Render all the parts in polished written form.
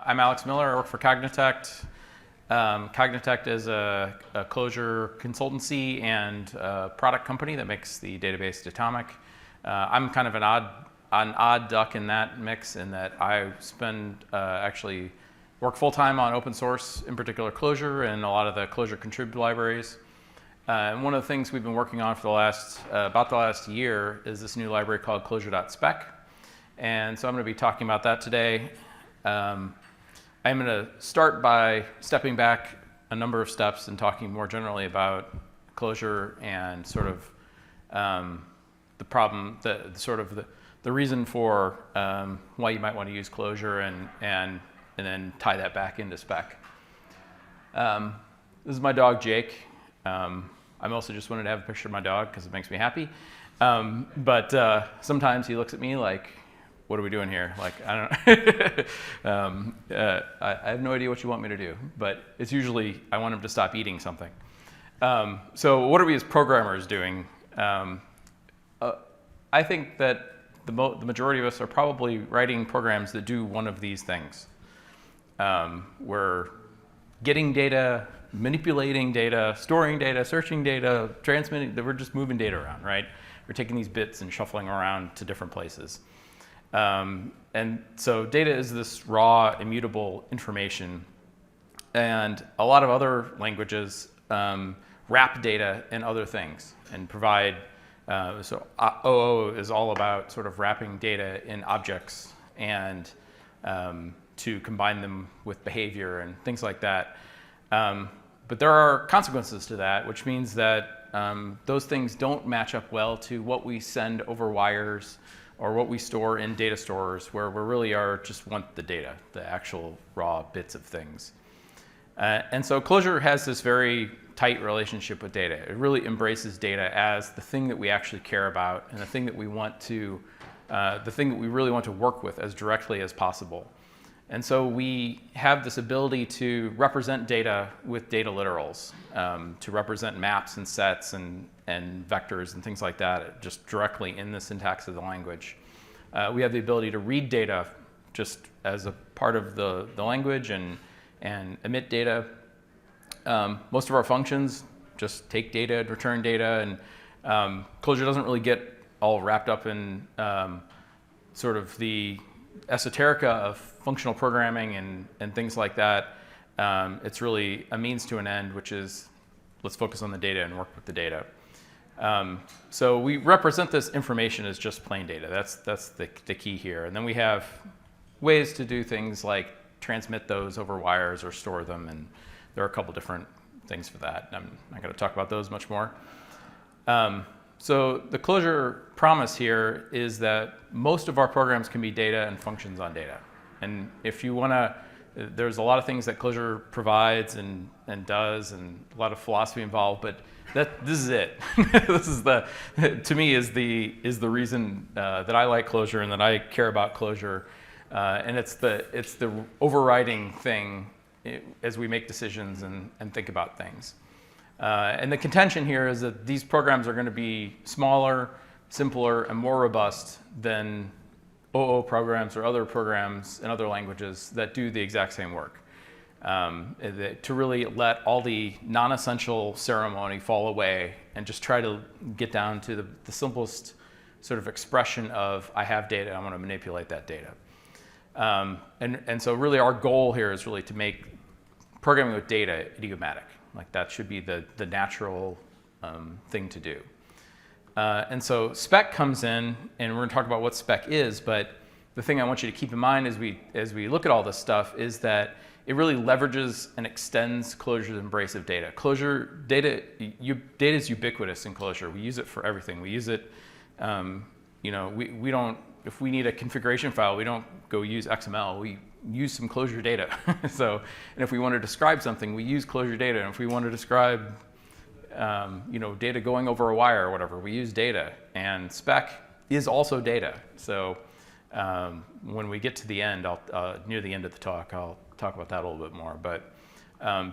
I'm Alex Miller. I work for Cognitect. Cognitect is a Clojure consultancy and product company that makes the database Datomic. I'm kind of an odd duck in that mix, in that I actually work full-time on open source, in particular Clojure and a lot of the Clojure contributed libraries. And one of the things we've been working on for about the last year is this new library called Clojure.spec. And so I'm going to be talking about that today. I'm going to start by stepping back a number of steps and talking more generally about Clojure and sort of the problem, the reason for why you might want to use Clojure, and then tie that back into Spec. This is my dog, Jake. I mostly just wanted to have a picture of my dog because it makes me happy. But sometimes he looks at me like, what are we doing here? Like, I don't know. I have no idea what you want me to do, but it's usually I want him to stop eating something. So what are we as programmers doing? I think that the majority of us are probably writing programs that do one of these things. We're getting data, manipulating data, storing data, searching data, transmitting. We're just moving data around, right? We're taking these bits and shuffling around to different places. And so data is this raw, immutable information. And a lot of other languages wrap data in other things and provide, so OO is all about sort of wrapping data in objects and to combine them with behavior and things like that. But there are consequences to that, which means that those things don't match up well to what we send over wires or what we store in data stores, where we really just want the data, the actual raw bits of things. And so Clojure has this very tight relationship with data. It really embraces data as the thing that we actually care about and the thing that we want to, the thing that we really want to work with as directly as possible. And so we have this ability to represent data with data literals, to represent maps and sets and vectors and things like that just directly in the syntax of the language. We have the ability to read data just as a part of the language and emit data. Most of our functions just take data and return data, and Clojure doesn't really get all wrapped up in sort of the esoterica of functional programming and things like that. It's really a means to an end, which is let's focus on the data and work with the data. So we represent this information as just plain data. That's the key here. And then we have ways to do things like transmit those over wires or store them, and there are a couple different things for that. I'm not going to talk about those much more. So the Clojure promise here is that most of our programs can be data and functions on data. And if you want to, there's a lot of things that Clojure provides and does, and a lot of philosophy involved, but this is it. This is to me is the reason that I like Clojure and that I care about Clojure. And it's the overriding thing as we make decisions and think about things. And the contention here is that these programs are going to be smaller, simpler, and more robust than OO programs or other programs in other languages that do the exact same work. To really let all the non-essential ceremony fall away and just try to get down to the simplest sort of expression of I have data, I want to manipulate that data. And so really our goal here is really to make programming with data idiomatic. Like that should be the natural thing to do. And so Spec comes in, and we're going to talk about what Spec is, but the thing I want you to keep in mind as we look at all this stuff is that it really leverages and extends Clojure's embrace of data. Clojure data is ubiquitous in Clojure. We use it for everything. We use it, we don't, if we need a configuration file, we don't go use XML. We use some Clojure data. So, and if we want to describe something, we use Clojure data. And if we want to describe, data going over a wire or whatever, we use data. And Spec is also data. So when we get to the end, near the end of the talk, I'll talk about that a little bit more. But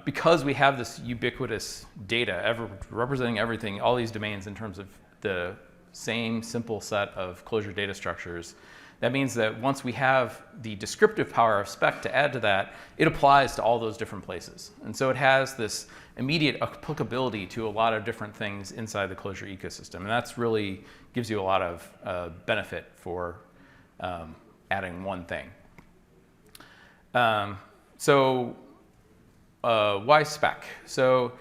because we have this ubiquitous data representing everything, all these domains in terms of the same simple set of Clojure data structures. That means that once we have the descriptive power of Spec to add to that, it applies to all those different places. And so it has this immediate applicability to a lot of different things inside the Clojure ecosystem. And that's really gives you a lot of benefit for adding one thing. Why Spec? So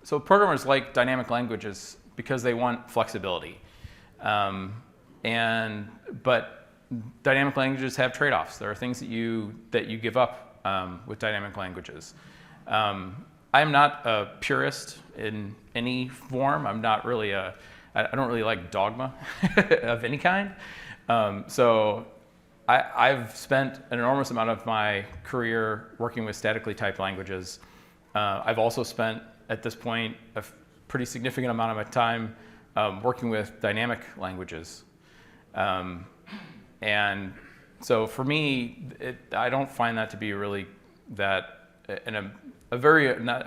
so programmers like dynamic languages because they want flexibility. But dynamic languages have trade-offs. There are things that you give up with dynamic languages. I'm not a purist in any form. I'm not really I don't really like dogma of any kind. So I've spent an enormous amount of my career working with statically typed languages. I've also spent, at this point, a pretty significant amount of my time working with dynamic languages. And so for me, I don't find that to be really I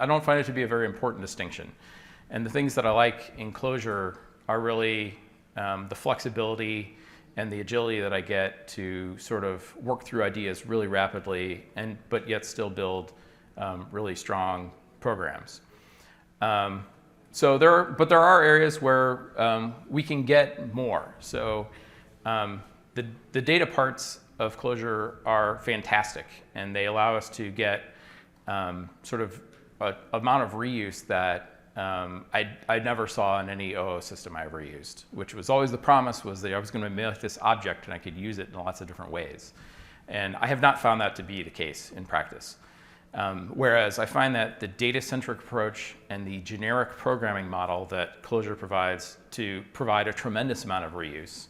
don't find it to be a very important distinction. And the things that I like in Clojure are really the flexibility and the agility that I get to sort of work through ideas really rapidly, but yet still build really strong programs. But there are areas where we can get more. So the data parts of Clojure are fantastic, and they allow us to get sort of an amount of reuse that I never saw in any OO system I ever used, which was always the promise, was that I was going to make this object and I could use it in lots of different ways. And I have not found that to be the case in practice. Whereas I find that the data-centric approach and the generic programming model that Clojure provides to provide a tremendous amount of reuse.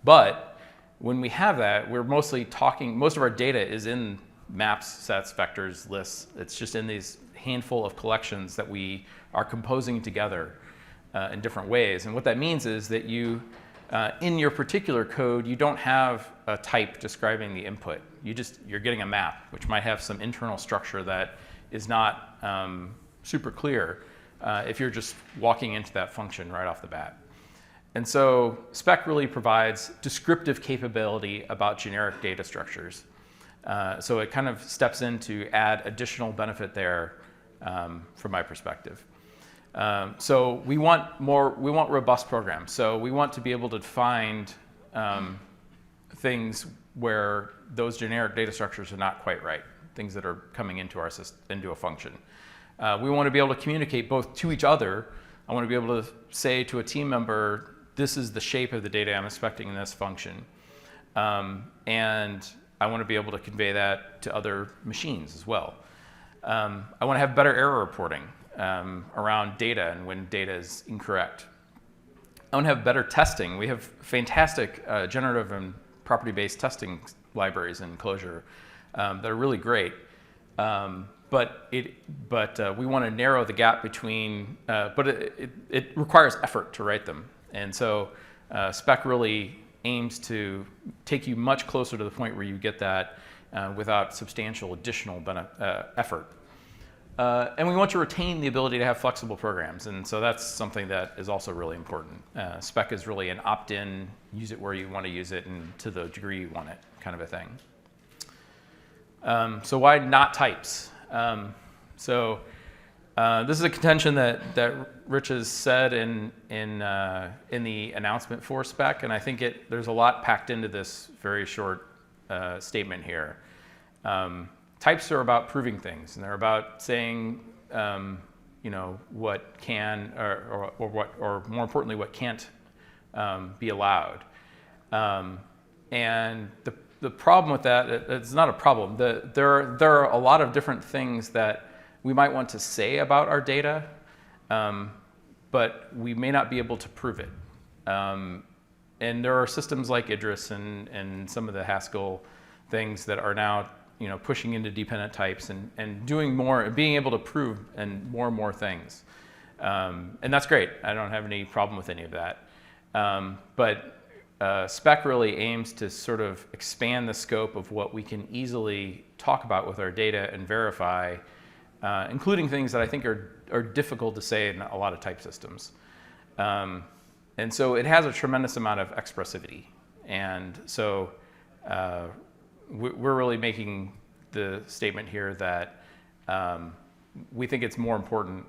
But when we have that, we're mostly talking, most of our data is in maps, sets, vectors, lists. It's just in these handful of collections that we are composing together in different ways. And what that means is that you, in your particular code, you don't have a type describing the input. You're getting a map, which might have some internal structure that is not super clear if you're just walking into that function right off the bat. And so Spec really provides descriptive capability about generic data structures. So it kind of steps in to add additional benefit there from my perspective. So we want robust programs. So we want to be able to find things where those generic data structures are not quite right, things that are coming into our system, into a function. We want to be able to communicate both to each other. I want to be able to say to a team member, this is the shape of the data I'm expecting in this function. And I want to be able to convey that to other machines as well. I want to have better error reporting around data and when data is incorrect. I want to have better testing. We have fantastic generative and property-based testing libraries in Clojure that are really great. But we want to narrow the gap between, but it requires effort to write them. And so Spec really aims to take you much closer to the point where you get that without substantial additional effort. And we want to retain the ability to have flexible programs. And so that's something that is also really important. Spec is really an opt-in, use it where you want to use it and to the degree you want it kind of a thing. So why not types? This is a contention that Rich has said in the announcement for Spec, and I think there's a lot packed into this very short statement here. Types are about proving things, and they're about saying, what can or more importantly, what can't be allowed. And the problem with that, it's not a problem. There are a lot of different things that we might want to say about our data, but we may not be able to prove it. And there are systems like Idris and some of the Haskell things that are now pushing into dependent types and doing more, being able to prove and more things. And that's great. I don't have any problem with any of that. But Spec really aims to sort of expand the scope of what we can easily talk about with our data and verify including things that I think are difficult to say in a lot of type systems. And so it has a tremendous amount of expressivity. And so we're really making the statement here that we think it's more important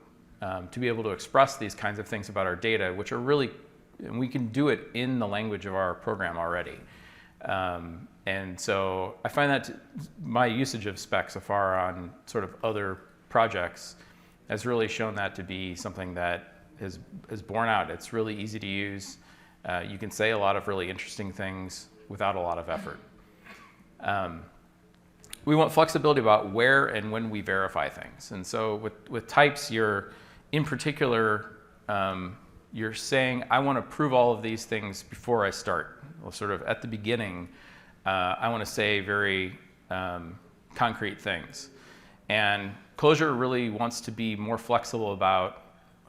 to be able to express these kinds of things about our data, which are really, and we can do it in the language of our program already. And so I find that my usage of Spec so far on sort of other projects has really shown that to be something that is borne out. It's really easy to use. You can say a lot of really interesting things without a lot of effort. We want flexibility about where and when we verify things. And so with types, in particular, you're saying, I want to prove all of these things before I start. Well, sort of at the beginning, I want to say very concrete things. And Clojure really wants to be more flexible about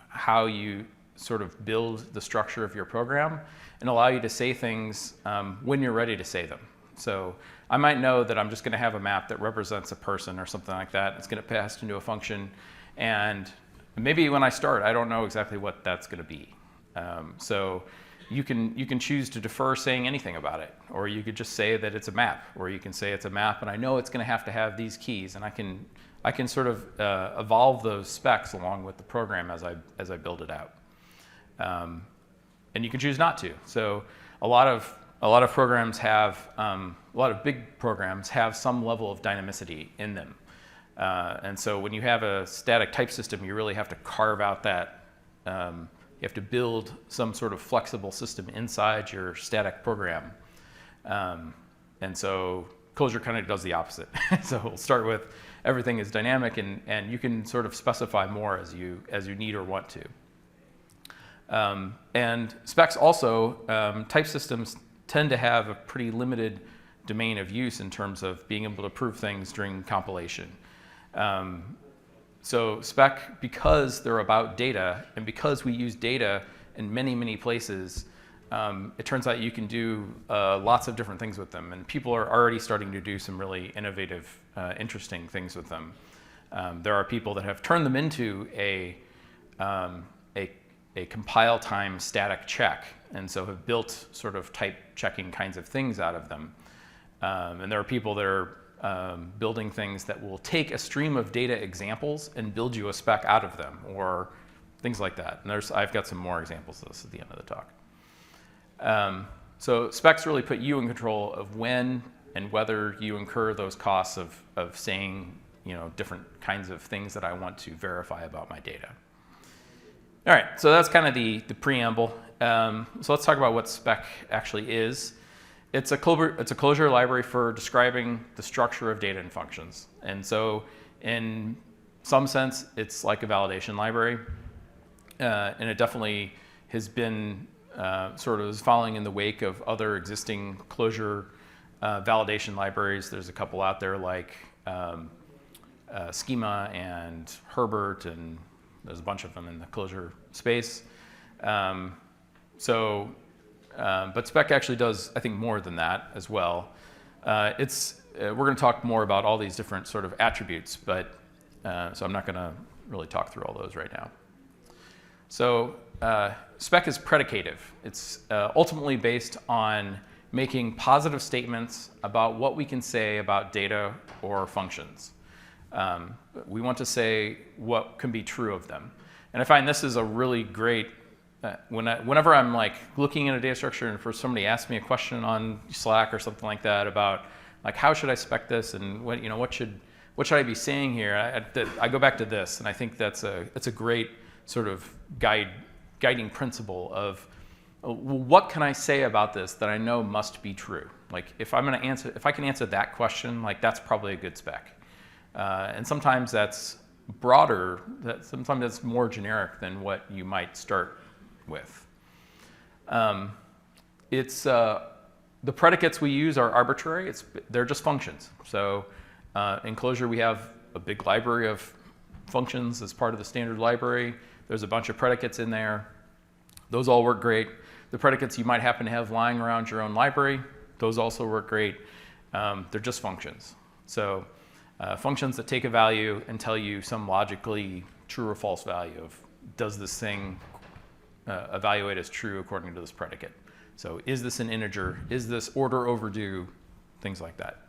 how you sort of build the structure of your program and allow you to say things when you're ready to say them. So I might know that I'm just going to have a map that represents a person or something like that. It's going to pass into a function. And maybe when I start, I don't know exactly what that's going to be. So you can choose to defer saying anything about it. Or you could just say that it's a map. Or you can say it's a map, and I know it's going to have these keys. And I can sort of evolve those specs along with the program as I build it out. And you can choose not to. So a lot of programs have, a lot of big programs have some level of dynamicity in them. And so when you have a static type system, you really have to carve out that, you have to build some sort of flexible system inside your static program. And so Clojure kind of does the opposite. So we'll start with everything is dynamic, and you can sort of specify more as you need or want to. And specs also, type systems tend to have a pretty limited domain of use in terms of being able to prove things during compilation. So spec, because they're about data, and because we use data in many, many places, it turns out you can do lots of different things with them. And people are already starting to do some really innovative, interesting things with them. There are people that have turned them into a compile time static check, and so have built sort of type checking kinds of things out of them. And there are people that are building things that will take a stream of data examples and build you a spec out of them, or things like that. And I've got some more examples of this at the end of the talk. So specs really put you in control of when and whether you incur those costs of saying, different kinds of things that I want to verify about my data. All right, so that's kind of the preamble. So let's talk about what Spec actually is. It's a Clojure library for describing the structure of data and functions. And so in some sense, it's like a validation library. And it definitely has been sort of following in the wake of other existing Clojure validation libraries. There's a couple out there like Schema and Herbert, and there's a bunch of them in the Clojure space. But Spec actually does, I think, more than that as well. We're going to talk more about all these different sort of attributes, but so I'm not going to really talk through all those right now. So Spec is predicative. It's ultimately based on making positive statements about what we can say about data or functions. We want to say what can be true of them. And I find this is a really great, whenever I'm like looking at a data structure and for somebody asks me a question on Slack or something like that about like how should I spec this and what should I be saying here, I go back to this, and I think it's a great sort of guiding principle of what can I say about this that I know must be true. Like if I can answer that question, like that's probably a good spec. And sometimes that's broader, sometimes that's more generic than what you might start with. The predicates we use are arbitrary. They're just functions. So in Clojure, we have a big library of functions as part of the standard library. There's a bunch of predicates in there. Those all work great. The predicates you might happen to have lying around your own library, those also work great. They're just functions. So functions that take a value and tell you some logically true or false value of does this thing evaluate as true according to this predicate. So is this an integer? Is this order overdue? Things like that.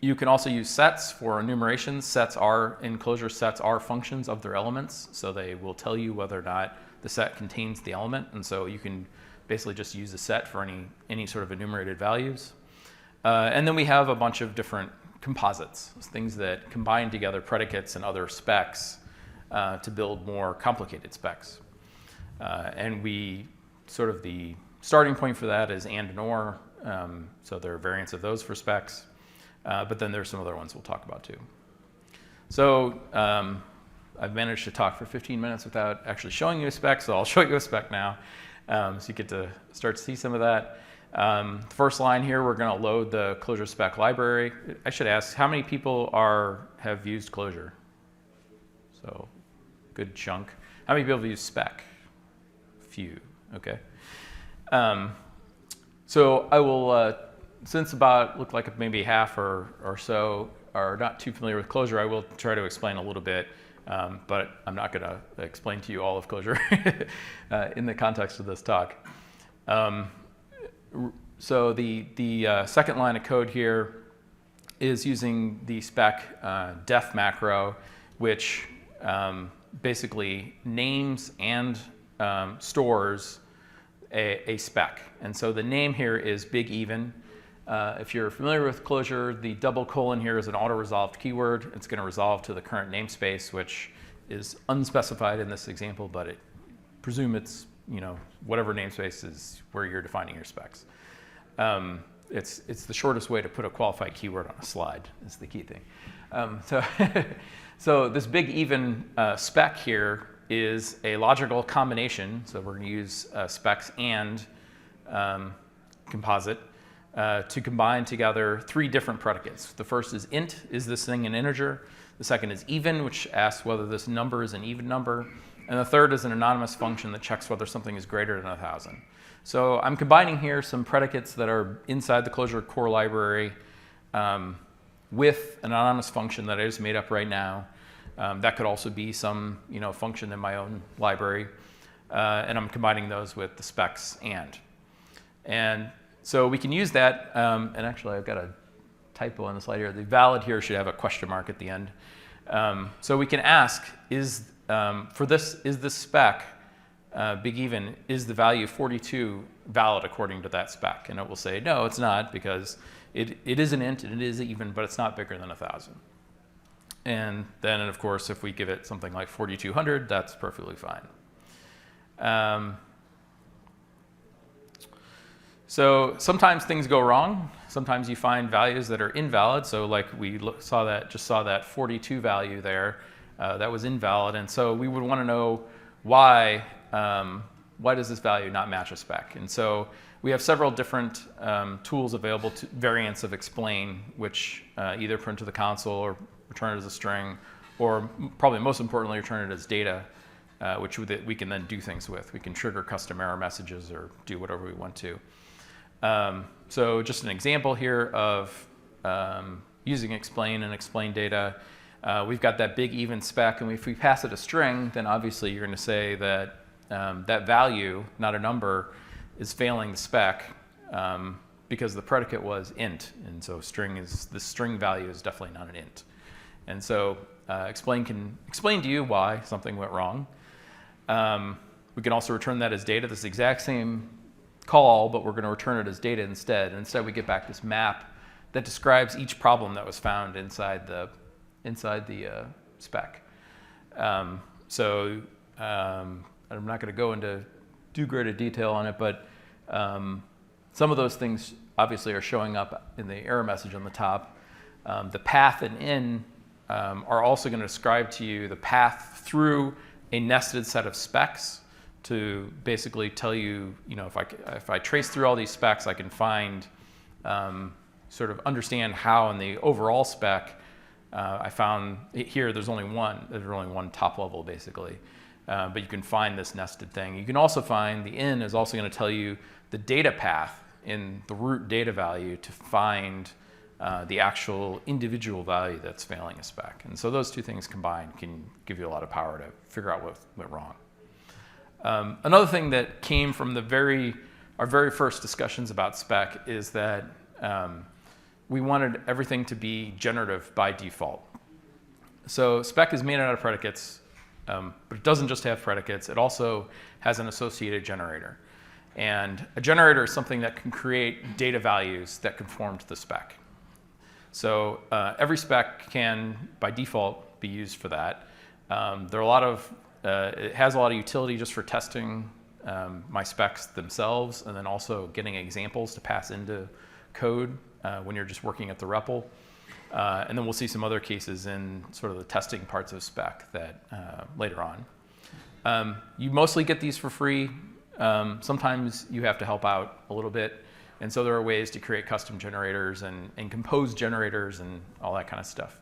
You can also use sets for enumeration. Sets are, in Clojure, sets are functions of their elements. So they will tell you whether or not the set contains the element. And so you can basically just use a set for any sort of enumerated values. And then we have a bunch of different composites, things that combine together predicates and other specs to build more complicated specs. And we sort of the starting point for that is and or. So there are variants of those for specs. But then there's some other ones we'll talk about too. So I've managed to talk for 15 minutes without actually showing you a spec, so I'll show you a spec now. So you get to start to see some of that. The first line here, we're going to load the Clojure spec library. I should ask, how many people have used Clojure? So good chunk. How many people have used spec? Few, okay. So I will, since look like maybe half or so are not too familiar with Clojure, I will try to explain a little bit, but I'm not going to explain to you all of Clojure in the context of this talk. So the second line of code here is using the spec def macro, which basically names and stores a spec. And so the name here is big even. If you're familiar with Clojure, the double colon here is an auto-resolved keyword. It's going to resolve to the current namespace, which is unspecified in this example, but presume it's whatever namespace is where you're defining your specs. It's the shortest way to put a qualified keyword on a slide is the key thing. So this big even spec here is a logical combination. So we're going to use specs and composite to combine together three different predicates. The first is int, is this thing an integer? The second is even, which asks whether this number is an even number. And the third is an anonymous function that checks whether something is greater than 1,000. So I'm combining here some predicates that are inside the Clojure core library with an anonymous function that I just made up right now. That could also be some function in my own library. And I'm combining those with the specs and so we can use that, and actually I've got a typo on the slide here. The valid here should have a question mark at the end. So we can ask, is this spec, big even, is the value 42 valid according to that spec? And it will say, no, it's not, because it is an int and it is even, but it's not bigger than 1,000. And then, of course, if we give it something like 4,200, that's perfectly fine. So sometimes things go wrong. Sometimes you find values that are invalid. So like we saw that 42 value there, that was invalid. And so we would want to know why does this value not match a spec? And so we have several different tools available, variants of explain, which either print to the console or return it as a string, or probably most importantly, return it as data, which we can then do things with. We can trigger custom error messages or do whatever we want to. So just an example here of using explain and explain data. We've got that big even spec, and if we pass it a string, then obviously you're going to say that that value, not a number, is failing the spec because the predicate was int, and so the string value is definitely not an int. And so explain can explain to you why something went wrong. We can also return that as data, this exact same call, but we're going to return it as data instead. And instead we get back this map that describes each problem that was found inside the spec. So I'm not going to go into too great a detail on it, but some of those things obviously are showing up in the error message on the top. The path and in are also going to describe to you the path through a nested set of specs to basically tell you, if I trace through all these specs, I can find, sort of understand how in the overall spec, I found here there's only one top level basically, but you can find this nested thing. You can also find the in is also going to tell you the data path in the root data value to find the actual individual value that's failing a spec. And so those two things combined can give you a lot of power to figure out what went wrong. Another thing that came from our very first discussions about spec is that we wanted everything to be generative by default. So spec is made out of predicates, but it doesn't just have predicates. It also has an associated generator. And a generator is something that can create data values that conform to the spec. So every spec can, by default, be used for that. It has a lot of utility just for testing my specs themselves, and then also getting examples to pass into code when you're just working at the REPL. And then we'll see some other cases in sort of the testing parts of spec that later on. You mostly get these for free. Sometimes you have to help out a little bit. And so there are ways to create custom generators and compose generators and all that kind of stuff.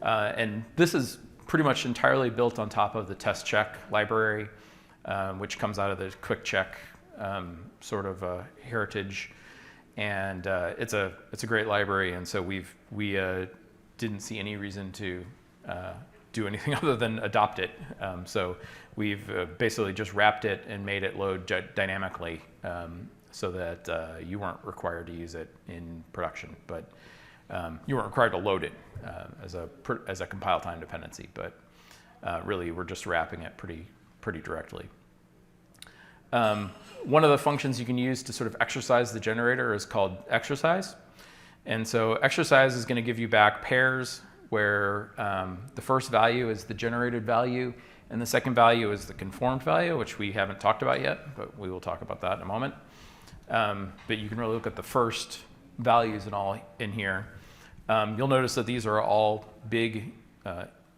And this is pretty much entirely built on top of the test check library, which comes out of the quick check sort of heritage. And it's a great library. And so we didn't see any reason to do anything other than adopt it. So we've basically just wrapped it and made it load dynamically so that you weren't required to use it in production, but you weren't required to load it as a compile time dependency. But really, we're just wrapping it pretty directly. One of the functions you can use to sort of exercise the generator is called exercise. And so exercise is going to give you back pairs where the first value is the generated value, and the second value is the conformed value, which we haven't talked about yet, but we will talk about that in a moment. But you can really look at the first values and all in here. You'll notice that these are all big,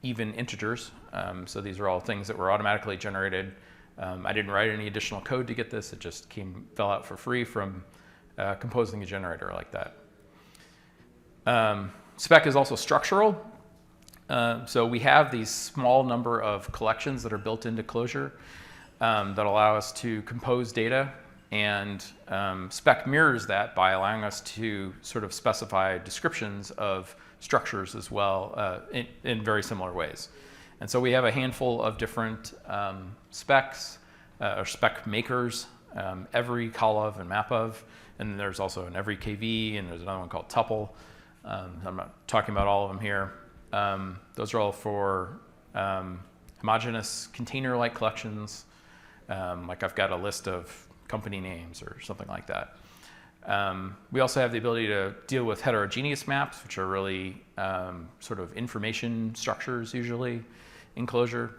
even integers. So these are all things that were automatically generated. I didn't write any additional code to get this. It just fell out for free from composing a generator like that. Spec is also structural. So we have these small number of collections that are built into Clojure that allow us to compose data. And spec mirrors that by allowing us to sort of specify descriptions of structures as well in very similar ways. And so we have a handful of different specs or spec makers, every, call-of, and map-of. And then there's also an every KV, and there's another one called tuple. I'm not talking about all of them here. Those are all for homogeneous container-like collections. Like I've got a list of company names or something like that. We also have the ability to deal with heterogeneous maps, which are really sort of information structures usually in Clojure.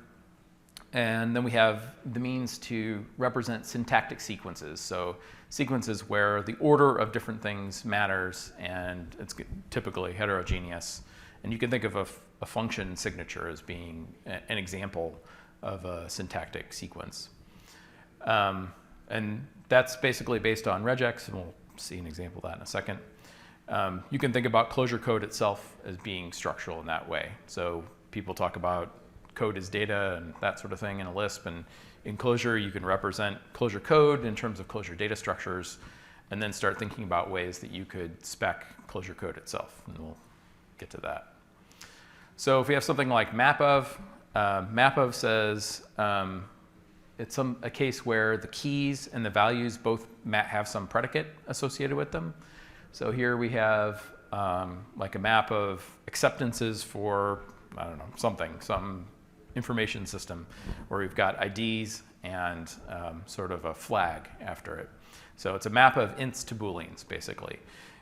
And then we have the means to represent syntactic sequences. So sequences where the order of different things matters, and it's typically heterogeneous. And you can think of a function signature as being an example of a syntactic sequence. And that's basically based on regex, and we'll see an example of that in a second. You can think about Clojure code itself as being structural in that way. So people talk about code as data and that sort of thing in a Lisp. And in Clojure, you can represent Clojure code in terms of Clojure data structures, and then start thinking about ways that you could spec Clojure code itself. And we'll get to that. So if we have something like map-of, map-of says it's a case where the keys and the values both have some predicate associated with them. So here we have like a map of acceptances for, I don't know, some information system where we've got IDs and sort of a flag after it. So it's a map of ints to booleans, basically.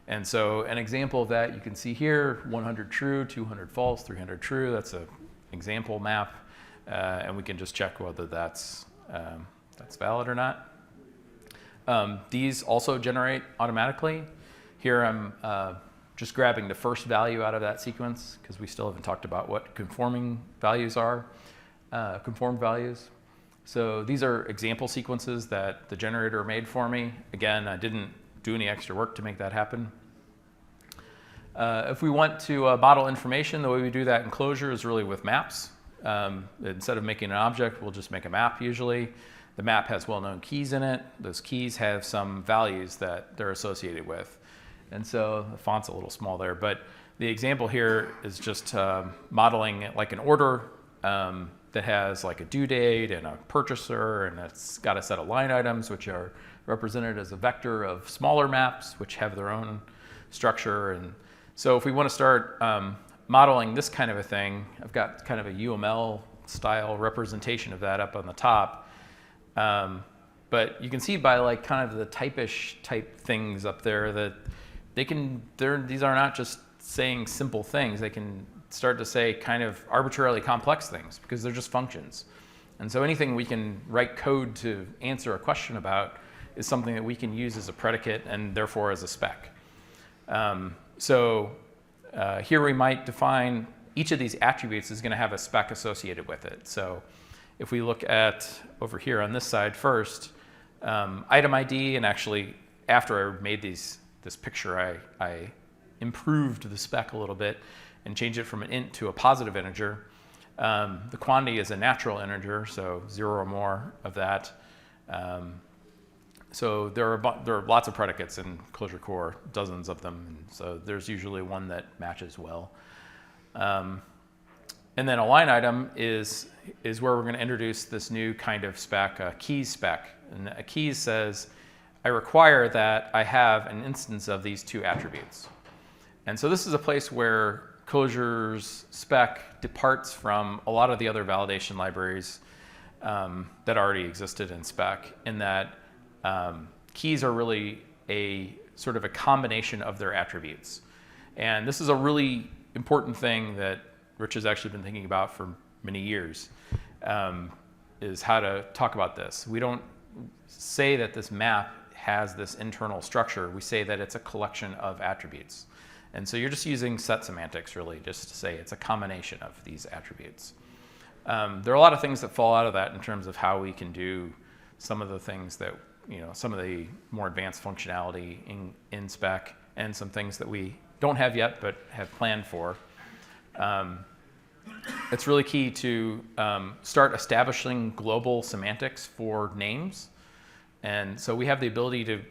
And so an example of that you can see here, 100 true, 200 false, 300 true. That's an example map. And we can just check whether that's valid or not. These also generate automatically. Here I'm just grabbing the first value out of that sequence because we still haven't talked about what conforming values are, conformed values. So these are example sequences that the generator made for me. Again, I didn't do any extra work to make that happen. If we want to model information, the way we do that in Clojure is really with maps. Instead of making an object, we'll just make a map usually. The map has well-known keys in it. Those keys have some values that they're associated with. And so the font's a little small there, but the example here is just modeling like an order that has like a due date and a purchaser, and it's got a set of line items which are represented as a vector of smaller maps which have their own structure. And so if we want to start modeling this kind of a thing, I've got kind of a UML style representation of that up on the top. But you can see by like kind of the type-ish type things up there that these are not just saying simple things. They can start to say kind of arbitrarily complex things because they're just functions. And so anything we can write code to answer a question about is something that we can use as a predicate and therefore as a spec. Here we might define each of these attributes is going to have a spec associated with it. So if we look at over here on this side first, item ID, and actually after I made this picture, I improved the spec a little bit and changed it from an int to a positive integer. The quantity is a natural integer, so 0 or more of that. So there are lots of predicates in Clojure Core, dozens of them, and so there's usually one that matches well. And then a line item is where we're going to introduce this new kind of spec, a keys spec. And a keys says, I require that I have an instance of these two attributes. And so this is a place where Clojure's spec departs from a lot of the other validation libraries that already existed in spec, in that keys are really a sort of a combination of their attributes. And this is a really important thing that Rich has actually been thinking about for many years, is how to talk about this. We don't say that this map has this internal structure. We say that it's a collection of attributes. And so you're just using set semantics, really, just to say it's a combination of these attributes. There are a lot of things that fall out of that in terms of how we can do some of the things that, some of the more advanced functionality in spec, and some things that we don't have yet but have planned for. It's really key to start establishing global semantics for names. And so we have the ability to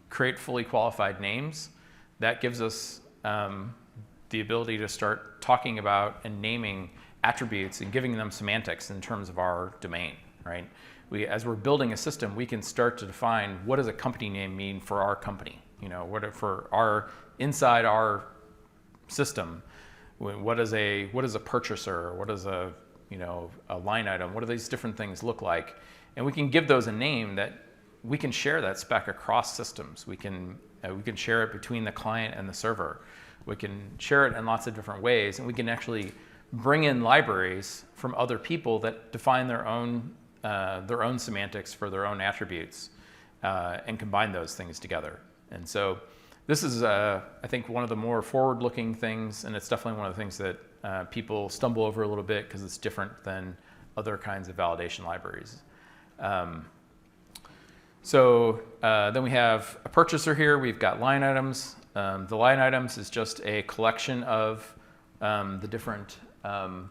create fully qualified names. That gives us the ability to start talking about and naming attributes and giving them semantics in terms of our domain, right? As we're building a system, we can start to define what does a company name mean for our company, inside our system. What is a purchaser? What is a line item? What do these different things look like? And we can give those a name that we can share that spec across systems. We can share it between the client and the server. We can share it in lots of different ways, and we can actually bring in libraries from other people that define their own semantics for their own attributes, and combine those things together. And so this is, I think, one of the more forward-looking things, and it's definitely one of the things that people stumble over a little bit because it's different than other kinds of validation libraries. Then we have a purchaser here. We've got line items. The line items is just a collection of the different line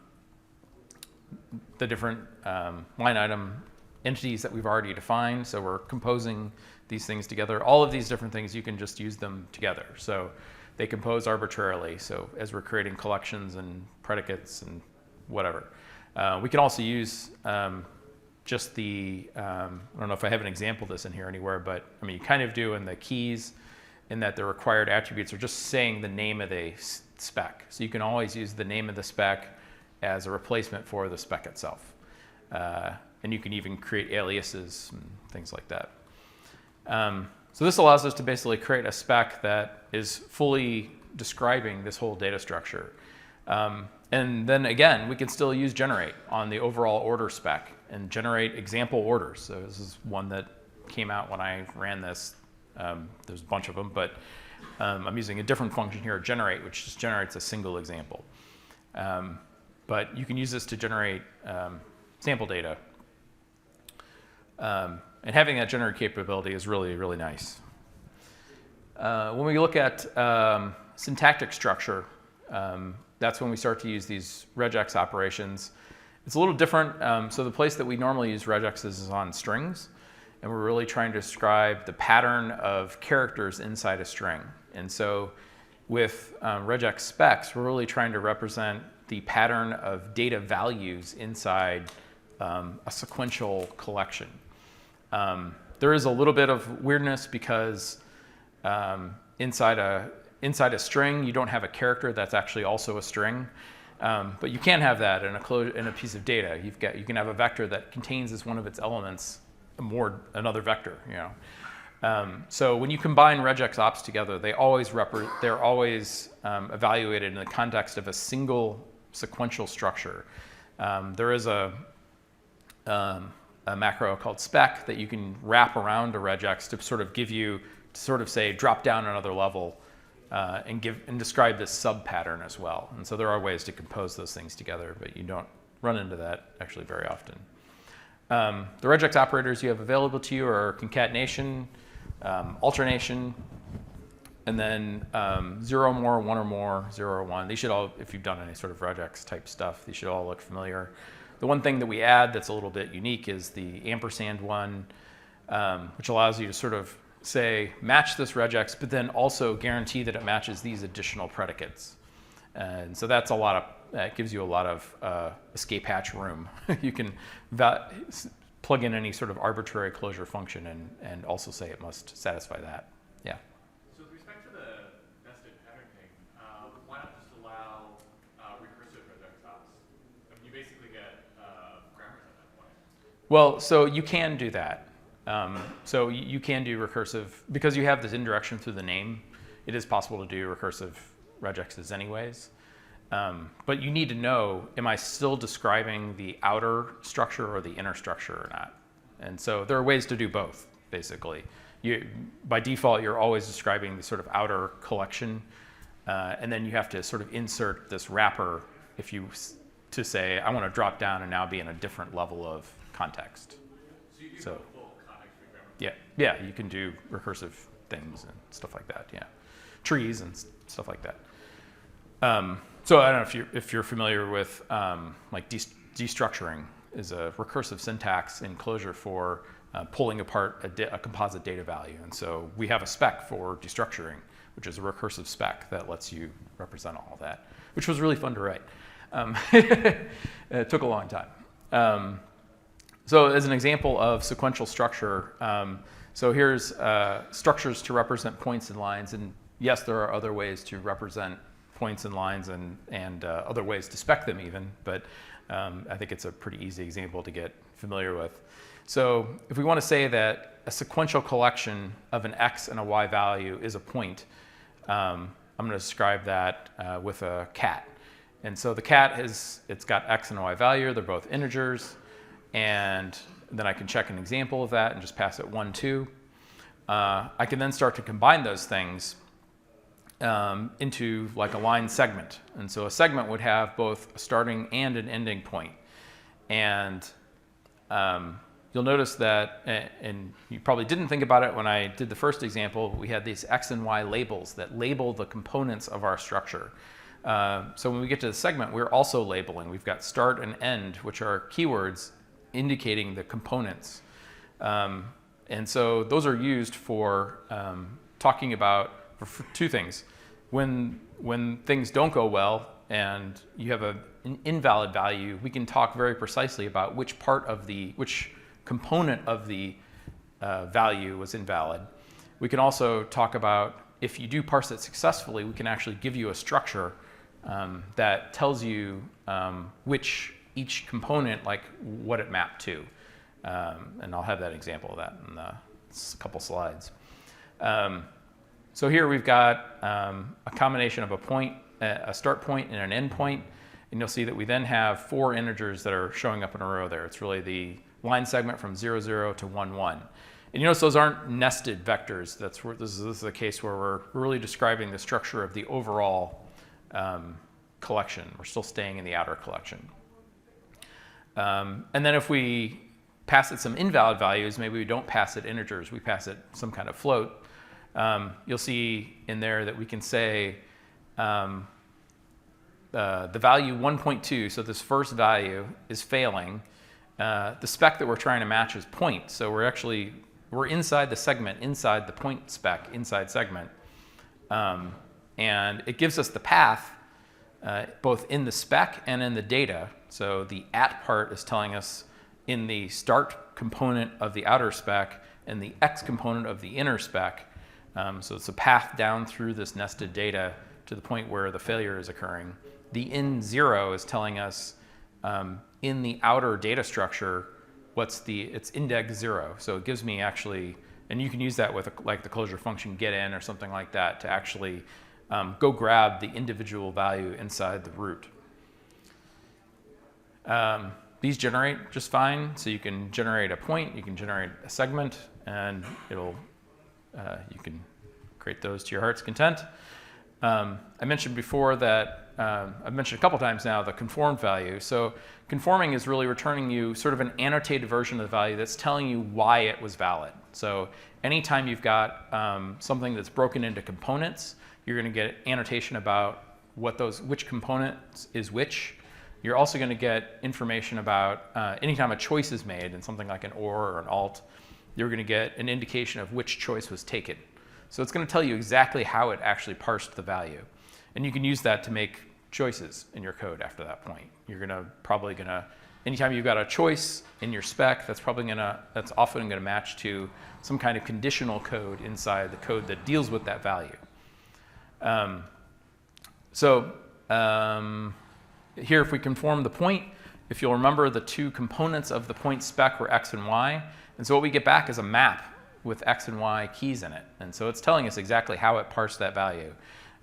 item entities that we've already defined. So we're composing these things together. All of these different things, you can just use them together. So they compose arbitrarily. So as we're creating collections and predicates and whatever. We can also use just the, I don't know if I have an example of this in here anywhere, but I mean, you kind of do in the keys, in that the required attributes are just saying the name of the spec. So you can always use the name of the spec as a replacement for the spec itself. And you can even create aliases and things like that. So this allows us to basically create a spec that is fully describing this whole data structure. And then again, we can still use generate on the overall order spec and generate example orders. So this is one that came out when I ran this. There's a bunch of them, but I'm using a different function here, generate, which just generates a single example. But you can use this to generate sample data. And having that generate capability is really, really nice. When we look at syntactic structure, that's when we start to use these regex operations. It's a little different. So the place that we normally use regexes is on strings. and we're really trying to describe the pattern of characters inside a string. And so with regex specs, we're really trying to represent the pattern of data values inside a sequential collection. There is a little bit of weirdness because inside a string, you don't have a character that's actually also a string. But you can have that in a piece of data. You can have a vector that contains as one of its elements another vector. So when you combine regex ops together, they're always evaluated in the context of a single sequential structure. There is a macro called Spec that you can wrap around a regex to sort of say drop down another level. And describe this sub pattern as well. And so there are ways to compose those things together, but you don't run into that actually very often. The regex operators you have available to you are concatenation, alternation, and then 0 or more, 1 or more, 0 or 1. These should all, if you've done any sort of regex type stuff, these should all look familiar. The one thing that we add that's a little bit unique is the ampersand one, which allows you to sort of say match this regex, but then also guarantee that it matches these additional predicates. And so that's that gives you a lot of escape hatch room. You can plug in any sort of arbitrary Clojure function and also say it must satisfy that. Yeah. So with respect to the nested pattern thing, why not just allow recursive regex ops? I mean, you basically get grammars at that point. Well, so you can do that. So you can do recursive, because you have this indirection through the name, it is possible to do recursive regexes anyways. But you need to know, am I still describing the outer structure or the inner structure or not? And so there are ways to do both, basically. By default, you're always describing the sort of outer collection, and then you have to sort of insert this wrapper to say, I want to drop down and now be in a different level of context. So yeah, you can do recursive things and stuff like that. Yeah, trees and stuff like that. So I don't know if you're familiar with like destructuring is a recursive syntax in Clojure for pulling apart a composite data value. And so we have a spec for destructuring, which is a recursive spec that lets you represent all that, which was really fun to write. It took a long time. So as an example of sequential structure, so here's structures to represent points and lines. And yes, there are other ways to represent points and lines and other ways to spec them even, but I think it's a pretty easy example to get familiar with. So if we want to say that a sequential collection of an x and a y value is a point, I'm going to describe that with a cat. And so the cat it's got x and a y value, they're both integers. And then I can check an example of that and just pass it 1, 2. I can then start to combine those things into like a line segment. And so a segment would have both a starting and an ending point. And you'll notice that, and you probably didn't think about it when I did the first example, we had these x and y labels that label the components of our structure. So when we get to the segment, we're also labeling. We've got start and end, which are keywords indicating the components. And so those are used for talking about for two things. When things don't go well and you have an invalid value, we can talk very precisely about which component of the value was invalid. We can also talk about, if you do parse it successfully, we can actually give you a structure that tells you which each component, like what it mapped to. And I'll have that example of that in a couple slides. So here we've got a combination of a point, a start point and an end point. And you'll see that we then have 4 integers that are showing up in a row there. It's really the line segment from 0, 0 to 1, 1. And you notice those aren't nested vectors. This is a case where we're really describing the structure of the overall collection. We're still staying in the outer collection. And then if we pass it some invalid values, maybe we don't pass it integers, we pass it some kind of float, you'll see in there that we can say the value 1.2, so this first value is failing. The spec that we're trying to match is point, so we're actually we're inside the segment, inside the point spec, inside segment. And it gives us the path both in the spec and in the data. So the at part is telling us in the start component of the outer spec and the x component of the inner spec. So it's a path down through this nested data to the point where the failure is occurring. The in0 is telling us in the outer data structure, it's index 0. So it gives me actually, and you can use that with like the Clojure function getIn or something like that to actually go grab the individual value inside the root. These generate just fine. So you can generate a point, you can generate a segment, and you can create those to your heart's content. I mentioned before that, I've mentioned a couple times now, the conformed value. So conforming is really returning you sort of an annotated version of the value that's telling you why it was valid. So anytime you've got something that's broken into components, you're going to get annotation about which component is which. You're also going to get information about anytime a choice is made in something like an or an alt, you're going to get an indication of which choice was taken. So it's going to tell you exactly how it actually parsed the value. And you can use that to make choices in your code after that point. You're probably going to, anytime you've got a choice in your spec, that's often going to match to some kind of conditional code inside the code that deals with that value. Here, if we conform the point, if you'll remember, the two components of the point spec were x and y. And so what we get back is a map with x and y keys in it. And so it's telling us exactly how it parsed that value.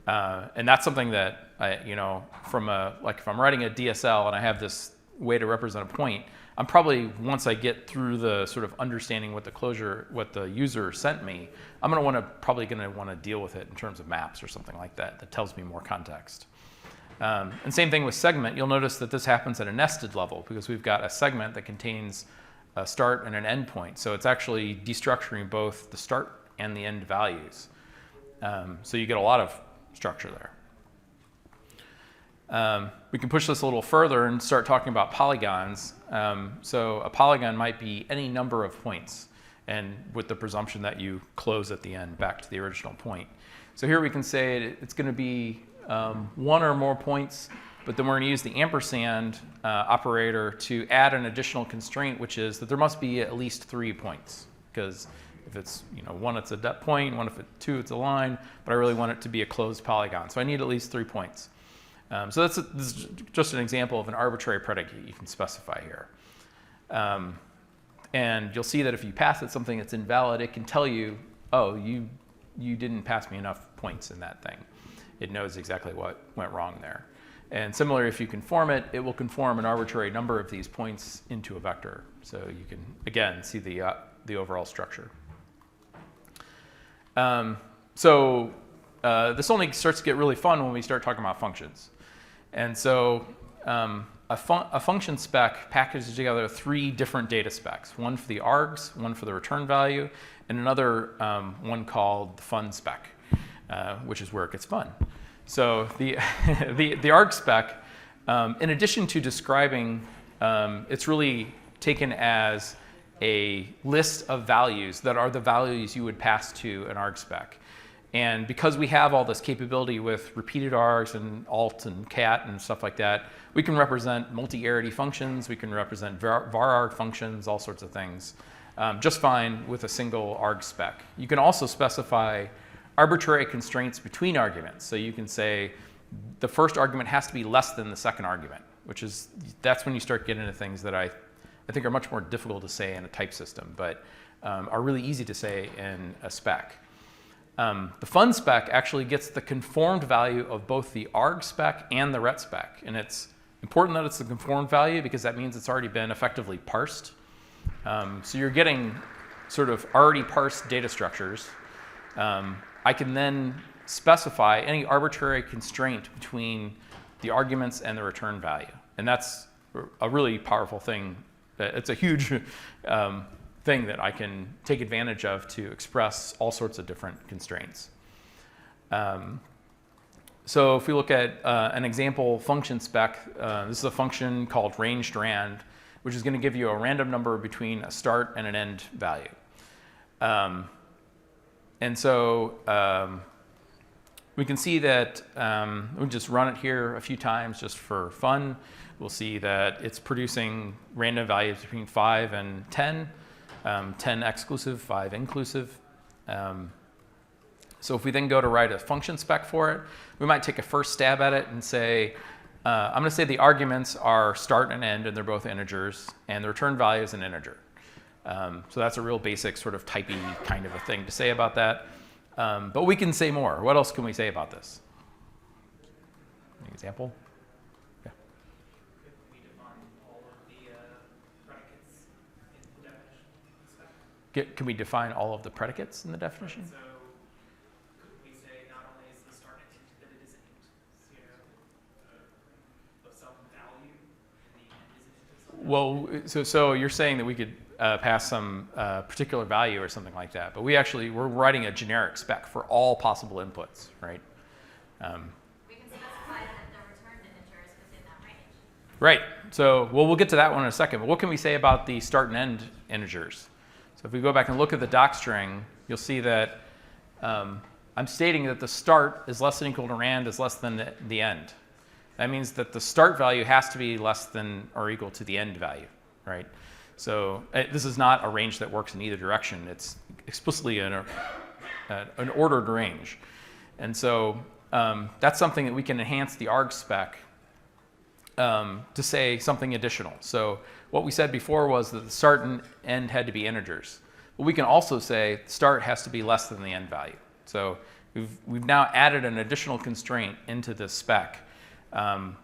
And that's something that, like if I'm writing a DSL and I have this way to represent a point, I'm probably, once I get through the sort of understanding what the user sent me, I'm probably going to want to deal with it in terms of maps or something like that tells me more context. And same thing with segment. You'll notice that this happens at a nested level because we've got a segment that contains a start and an end point. So it's actually destructuring both the start and the end values. So you get a lot of structure there. We can push this a little further and start talking about polygons. So a polygon might be any number of points, and with the presumption that you close at the end back to the original point. So here we can say it's going to be one or more points, but then we're going to use the ampersand operator to add an additional constraint, which is that there must be at least 3 points. Because if it's one, it's a point, one if it's two, it's a line, but I really want it to be a closed polygon. So I need at least 3 points. So this is just an example of an arbitrary predicate you can specify here. And you'll see that if you pass it something that's invalid, it can tell you, oh, you didn't pass me enough points in that thing. It knows exactly what went wrong there. And similarly, if you conform it, it will conform an arbitrary number of these points into a vector. So you can, again, see the overall structure. This only starts to get really fun when we start talking about functions. And so a function spec packages together 3 different data specs, one for the args, one for the return value, and another one called the fun spec, which is where it gets fun. So the arg spec, in addition to describing, it's really taken as a list of values that are the values you would pass to an arg spec. And because we have all this capability with repeated args and alt and cat and stuff like that, we can represent multi-arity functions, we can represent var-arg functions, all sorts of things, just fine with a single arg spec. You can also specify arbitrary constraints between arguments. So you can say the first argument has to be less than the second argument, that's when you start getting into things that I think are much more difficult to say in a type system, but are really easy to say in a spec. The fun spec actually gets the conformed value of both the arg spec and the ret spec. And it's important that it's the conformed value because that means it's already been effectively parsed. So you're getting sort of already parsed data structures. I can then specify any arbitrary constraint between the arguments and the return value. And that's a really powerful thing. It's a huge thing that I can take advantage of to express all sorts of different constraints. So if we look at an example function spec, this is a function called ranged rand, which is going to give you a random number between a start and an end value. And so we can see that we'll just run it here a few times just for fun. We'll see that it's producing random values between 5 and 10, 10 exclusive, 5 inclusive. So if we then go to write a function spec for it, we might take a first stab at it and say, I'm going to say the arguments are start and end, and they're both integers, and the return value is an integer. So that's a real basic sort of typey kind of a thing to say about that. But we can say more. What else can we say about this? An example? Yeah. Could we define all of the predicates in the definition spec? Can we define all of the predicates in the definition? So could we say not only is the start int, that it is an int, of some value, and the end is an int of some value? Well, so you're saying that we could pass some particular value or something like that, but we're writing a generic spec for all possible inputs, right? We can specify that the returned integer is within that range. Right. So, well, we'll get to that one in a second. But what can we say about the start and end integers? So if we go back and look at the doc string, you'll see that I'm stating that the start is less than or equal to rand is less than the end. That means that the start value has to be less than or equal to the end value, right? So this is not a range that works in either direction. It's explicitly an ordered range. And so that's something that we can enhance the args spec to say something additional. So what we said before was that the start and end had to be integers. But we can also say start has to be less than the end value. So we've now added an additional constraint into this spec,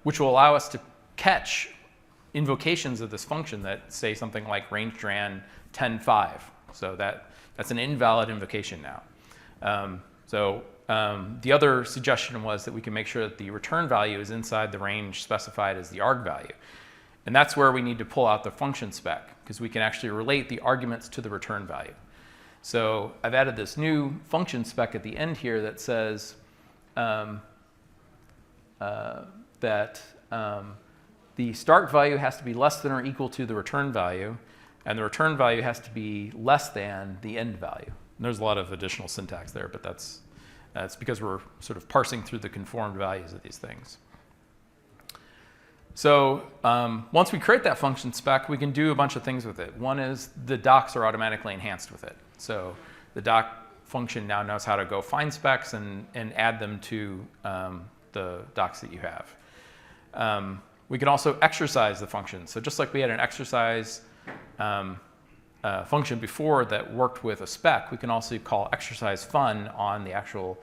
which will allow us to catch invocations of this function that say something like range_ran 10.5. So that's an invalid invocation now. The other suggestion was that we can make sure that the return value is inside the range specified as the arg value. And that's where we need to pull out the function spec, because we can actually relate the arguments to the return value. So I've added this new function spec at the end here that says that the start value has to be less than or equal to the return value, and the return value has to be less than the end value. And there's a lot of additional syntax there, but that's because we're sort of parsing through the conformed values of these things. So once we create that function spec, we can do a bunch of things with it. One is the docs are automatically enhanced with it. So the doc function now knows how to go find specs and add them to the docs that you have. We can also exercise the function. So just like we had an exercise function before that worked with a spec, we can also call exercise fun on the actual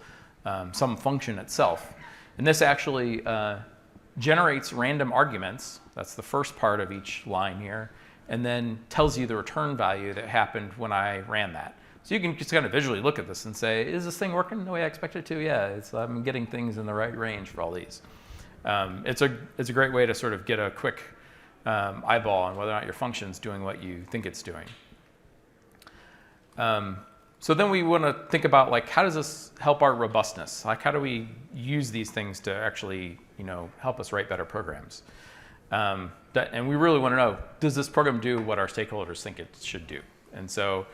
some function itself. And this actually generates random arguments. That's the first part of each line here, and then tells you the return value that happened when I ran that. So you can just kind of visually look at this and say, is this thing working the way I expect it to? Yeah, I'm getting things in the right range for all these. It's a great way to sort of get a quick eyeball on whether or not your function's doing what you think it's doing. So then we want to think about, like, how does this help our robustness? Like, how do we use these things to actually, help us write better programs? And we really want to know, does this program do what our stakeholders think it should do? And so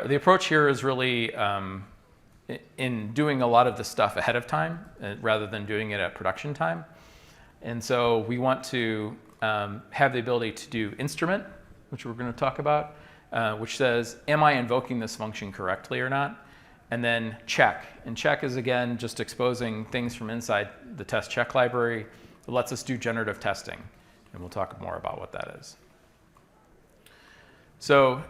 the approach here is really in doing a lot of this stuff ahead of time rather than doing it at production time. And so we want to have the ability to do instrument, which we're going to talk about, which says, am I invoking this function correctly or not? And then check. And check is, again, just exposing things from inside the test check library. It lets us do generative testing. And we'll talk more about what that is. So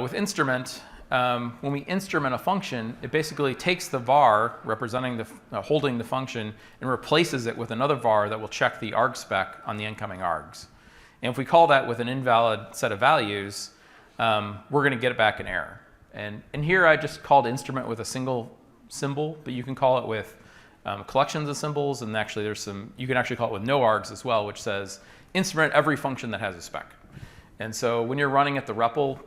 with instrument, when we instrument a function, it basically takes the var representing the holding the function and replaces it with another var that will check the arg spec on the incoming args. And if we call that with an invalid set of values, we're going to get it back an error. And here I just called instrument with a single symbol, but you can call it with collections of symbols, and actually you can actually call it with no args as well, which says instrument every function that has a spec. And so when you're running at the REPL,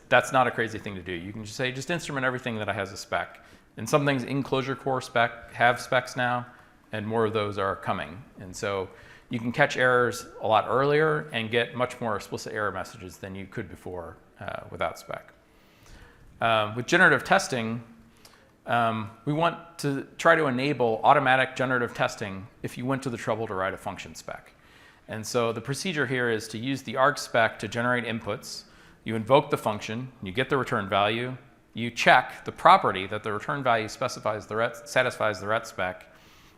that's not a crazy thing to do. You can just say, just instrument everything that has a spec. And some things in Clojure Core spec have specs now, and more of those are coming. And so you can catch errors a lot earlier and get much more explicit error messages than you could before without spec. With generative testing, we want to try to enable automatic generative testing if you went to the trouble to write a function spec. And so the procedure here is to use the args spec to generate inputs. You invoke the function, you get the return value, you check the property that the return value satisfies the ret spec.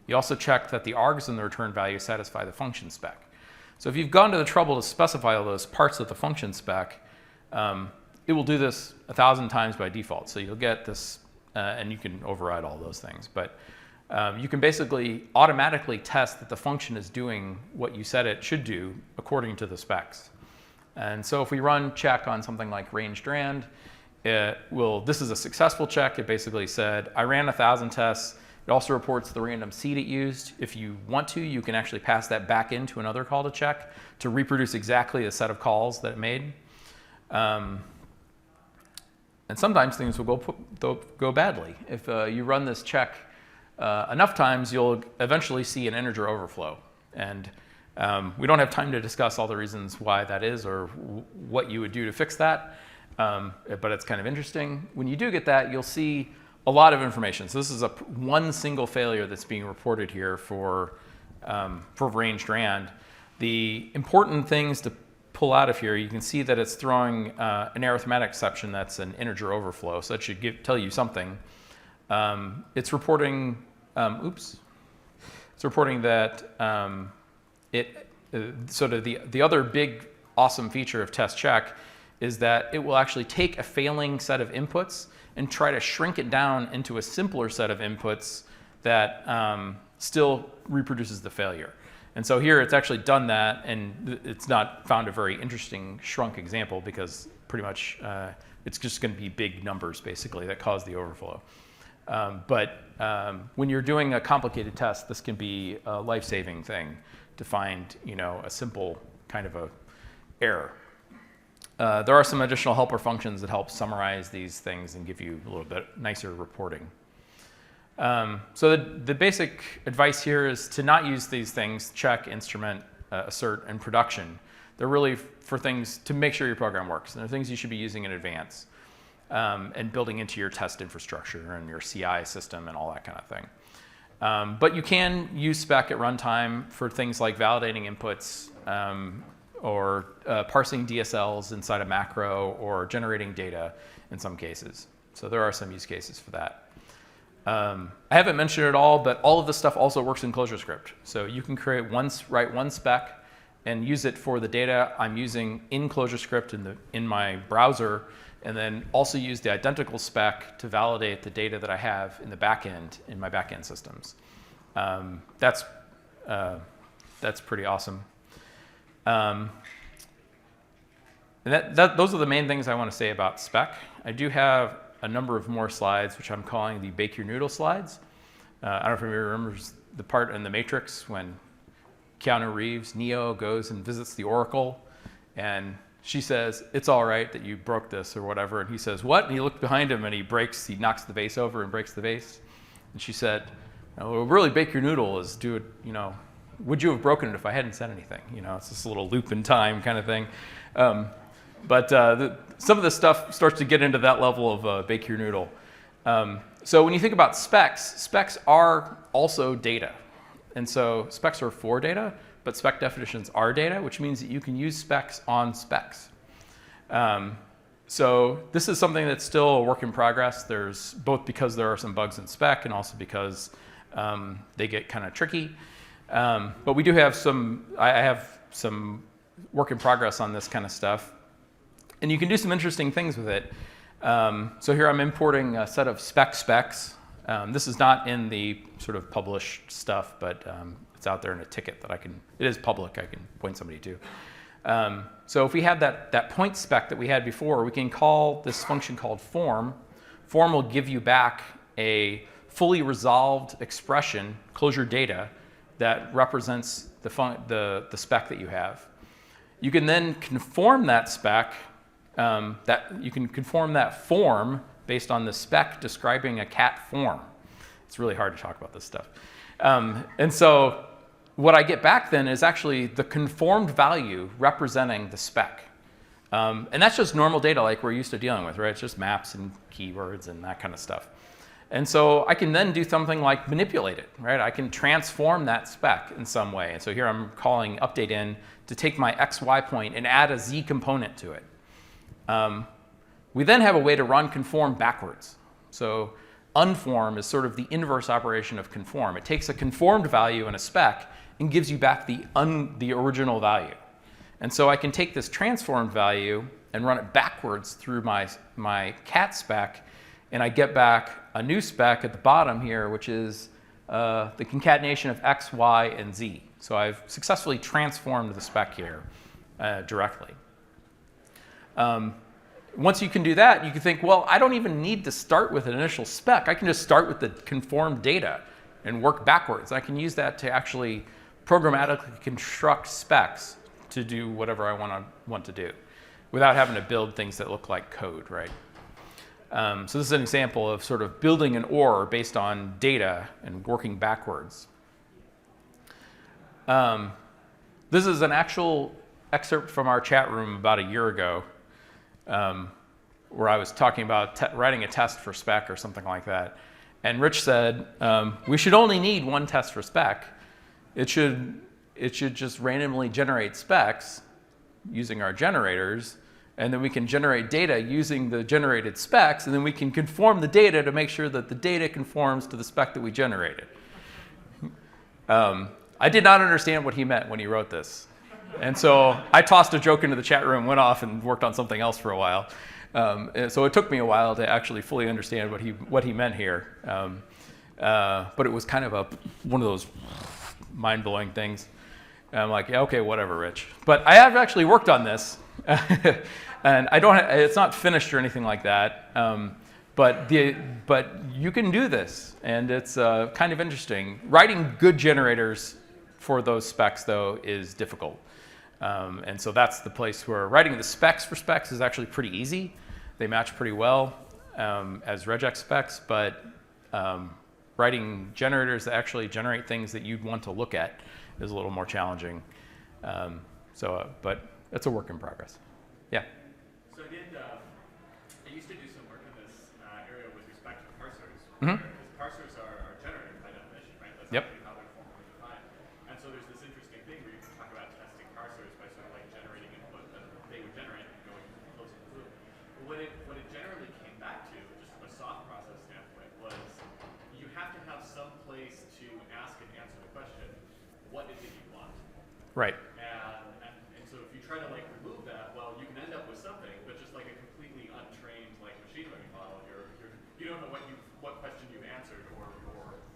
You also check that the args in the return value satisfy the function spec. So if you've gone to the trouble to specify all those parts of the function spec, it will do this 1,000 times by default. So you'll get this, and you can override all those things. But you can basically automatically test that the function is doing what you said it should do according to the specs. And so if we run check on something like ranged rand, this is a successful check. It basically said, I ran 1,000 tests. It also reports the random seed it used. If you want to, you can actually pass that back into another call to check to reproduce exactly the set of calls that it made. And sometimes things will go badly. If you run this check enough times, you'll eventually see an integer overflow. And we don't have time to discuss all the reasons why that is or what you would do to fix that. But it's kind of interesting. When you do get that, you'll see a lot of information. So this is one single failure that's being reported here for ranged rand. The important things to pull out of here, you can see that it's throwing an arithmetic exception that's an integer overflow. So that should tell you something. It's reporting, it's reporting that sort of the other big awesome feature of test check is that it will actually take a failing set of inputs and try to shrink it down into a simpler set of inputs that still reproduces the failure. And so here it's actually done that, and it's not found a very interesting shrunk example because pretty much it's just going to be big numbers basically that cause the overflow. But when you're doing a complicated test, this can be a life-saving thing to find, a simple kind of a error. There are some additional helper functions that help summarize these things and give you a little bit nicer reporting. So the basic advice here is to not use these things, check, instrument, assert, and production. They're really for things to make sure your program works. And they're things you should be using in advance and building into your test infrastructure and your CI system and all that kind of thing. But you can use spec at runtime for things like validating inputs, or parsing DSLs inside a macro, or generating data in some cases. So there are some use cases for that. I haven't mentioned it all, but all of this stuff also works in ClojureScript. So you can write one spec and use it for the data I'm using in ClojureScript in my browser, and then also use the identical spec to validate the data that I have in the backend, in my backend systems. That's pretty awesome. And those are the main things I want to say about spec. I do have a number of more slides, which I'm calling the bake your noodle slides. I don't know if anybody remembers the part in The Matrix when Keanu Reeves, Neo, goes and visits the Oracle, and she says, "It's all right that you broke this," or whatever, and he says, "What?" And he looked behind him and he knocks the vase over and breaks the vase. And she said, "Well, really bake your noodle is do it, would you have broken it if I hadn't said anything?" It's this little loop in time kind of thing. But some of this stuff starts to get into that level of bake your noodle. So when you think about specs are also data. And so specs are for data, but spec definitions are data, which means that you can use specs on specs. So this is something that's still a work in progress. There's both because there are some bugs in spec and also because they get kind of tricky. But we do have I have some work in progress on this kind of stuff. And you can do some interesting things with it. So here I'm importing a set of specs. This is not in the sort of published stuff, but it's out there in a ticket that it is public, I can point somebody to. So if we have that point spec that we had before, we can call this function called form. Form will give you back a fully resolved expression, Clojure data, that represents the spec that you have. You can then conform that spec, you can conform that form based on the spec describing a cat form. It's really hard to talk about this stuff. And so what I get back then is actually the conformed value representing the spec. And that's just normal data like we're used to dealing with, right? It's just maps and keywords and that kind of stuff. And so I can then do something like manipulate it, right? I can transform that spec in some way. And so here I'm calling update in to take my XY point and add a Z component to it. We then have a way to run conform backwards. So unform is sort of the inverse operation of conform. It takes a conformed value in a spec and gives you back the original value. And so I can take this transformed value and run it backwards through my cat spec, and I get back a new spec at the bottom here, which is the concatenation of X, Y, and Z. So I've successfully transformed the spec here directly. Once you can do that, you can think, well, I don't even need to start with an initial spec. I can just start with the conformed data and work backwards. I can use that to actually programmatically construct specs to do whatever I want to do without having to build things that look like code, right? So this is an example of sort of building an OR based on data and working backwards. This is an actual excerpt from our chat room about a year ago, where I was talking about writing a test for spec or something like that. And Rich said, we should only need one test for spec. It should just randomly generate specs using our generators, and then we can generate data using the generated specs, and then we can conform the data to make sure that the data conforms to the spec that we generated. I did not understand what he meant when he wrote this. And so I tossed a joke into the chat room, went off and worked on something else for a while. So it took me a while to actually fully understand what he meant here. But it was kind of one of those mind-blowing things. And I'm like, yeah, okay, whatever, Rich. But I have actually worked on this. And it's not finished or anything like that. But you can do this, and it's kind of interesting. Writing good generators for those specs, though, is difficult. And so that's the place where writing the specs for specs is actually pretty easy. They match pretty well as regex specs, but writing generators that actually generate things that you'd want to look at is a little more challenging. But it's a work in progress. Yeah. So I used to do some work in this area with respect to parsers. Mm-hmm. Because parsers are generative by definition, right? That's Yep. actually how they're formally defined. And so there's this interesting thing where you can talk about testing parsers by sort of like generating input that they would generate and going close to the loop. But what it generally came back to, just from a soft process standpoint, was you have to have some place to ask and answer the question, what is it you want? Right. And so if you try to like remove that, well, you can end up with something, but just like a completely untrained like machine learning model, you don't know what question you answered or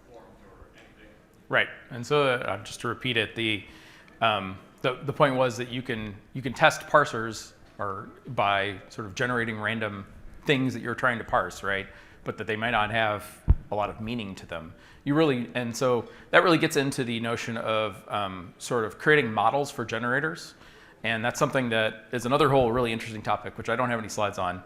formed or anything. Right. And so just to repeat it, the point was that you can test parsers or by sort of generating random things that you're trying to parse, right? But that they might not have a lot of meaning to them. And so that really gets into the notion of sort of creating models for generators. And that's something that is another whole really interesting topic, which I don't have any slides on,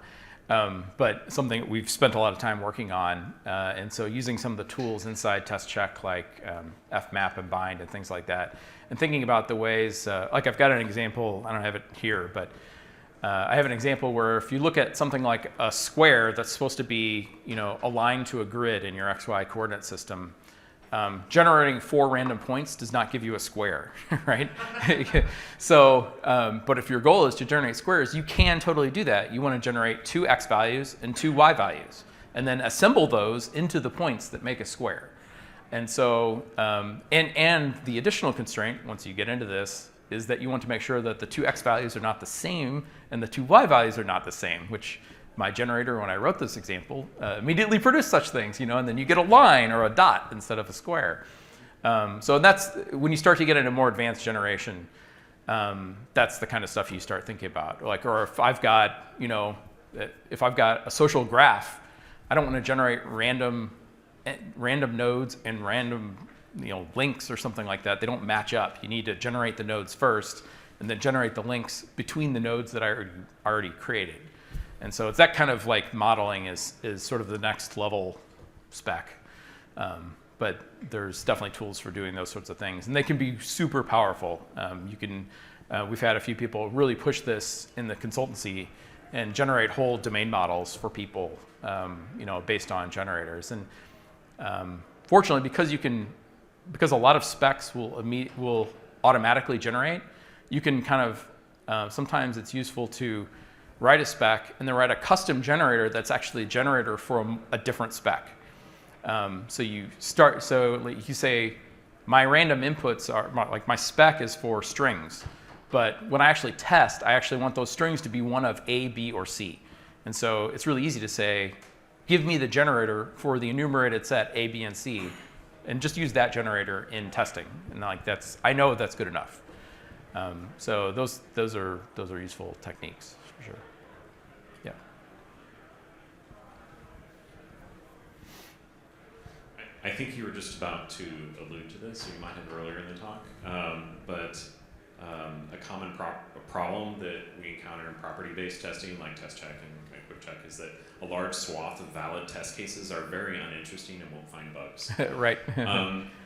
but something we've spent a lot of time working on. And so using some of the tools inside test check, like fmap and bind and things like that, and thinking about the ways, like I've got an example, I don't have it here, but I have an example where if you look at something like a square that's supposed to be, aligned to a grid in your XY coordinate system, generating 4 random points does not give you a square, right? So, but if your goal is to generate squares, you can totally do that. You want to generate 2 x values and 2 y values, and then assemble those into the points that make a square. And so, and the additional constraint, once you get into this, is that you want to make sure that the 2 x values are not the same and the 2 y values are not the same, which my generator, when I wrote this example, immediately produced such things, and then you get a line or a dot instead of a square. So that's, when you start to get into more advanced generation, that's the kind of stuff you start thinking about. Like, or if I've got, a social graph, I don't want to generate random nodes and random links or something like that. They don't match up. You need to generate the nodes first and then generate the links between the nodes that I already created. And so it's that kind of like modeling is sort of the next level spec. But there's definitely tools for doing those sorts of things. And they can be super powerful. You can we've had a few people really push this in the consultancy and generate whole domain models for people, based on generators. And fortunately, because a lot of specs will automatically generate, you can kind of, sometimes it's useful to write a spec and then write a custom generator that's actually a generator for a different spec. So you say, my random inputs are, my spec is for strings, but when I actually test, I actually want those strings to be one of A, B, or C. And so it's really easy to say, give me the generator for the enumerated set A, B, and C, and just use that generator in testing. And I know that's good enough. So those are useful techniques for sure. Yeah. I think you were just about to allude to this, or you might have earlier in the talk, but a common problem that we encounter in property-based testing, like test check and quick check, is that a large swath of valid test cases are very uninteresting and won't find bugs. Right.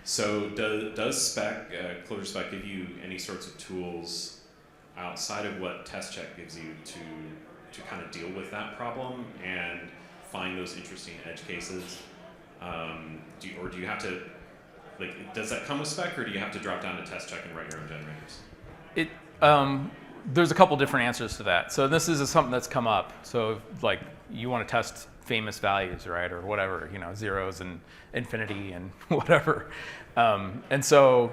So does Spec, Clojure Spec, give you any sorts of tools outside of what test check gives you to kind of deal with that problem and find those interesting edge cases? Do you have to, does that come with Spec, or do you have to drop down to test check and write your own generators? There's a couple different answers to that. So this is something that's come up. So you want to test famous values, right, or whatever, zeros and infinity and whatever. And so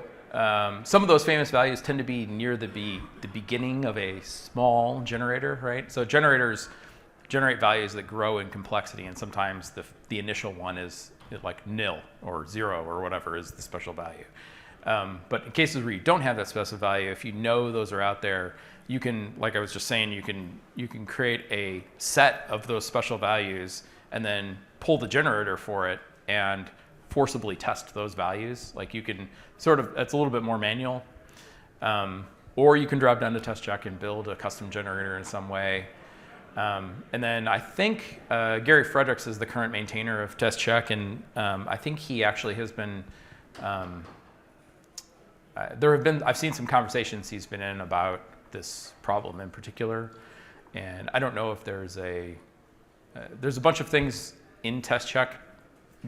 some of those famous values tend to be near the beginning of a small generator, right? So generators generate values that grow in complexity, and sometimes the initial one is like nil or 0 or whatever is the special value. But in cases where you don't have that special value, if you know those are out there, you can, like I was just saying, you can create a set of those special values and then pull the generator for it and forcibly test those values. Like you can it's a little bit more manual. Or you can drop down to test check and build a custom generator in some way. And then I think Gary Fredericks is the current maintainer of test check, and I think he actually has been, I've seen some conversations he's been in about this problem in particular, and I don't know if there's a bunch of things in test check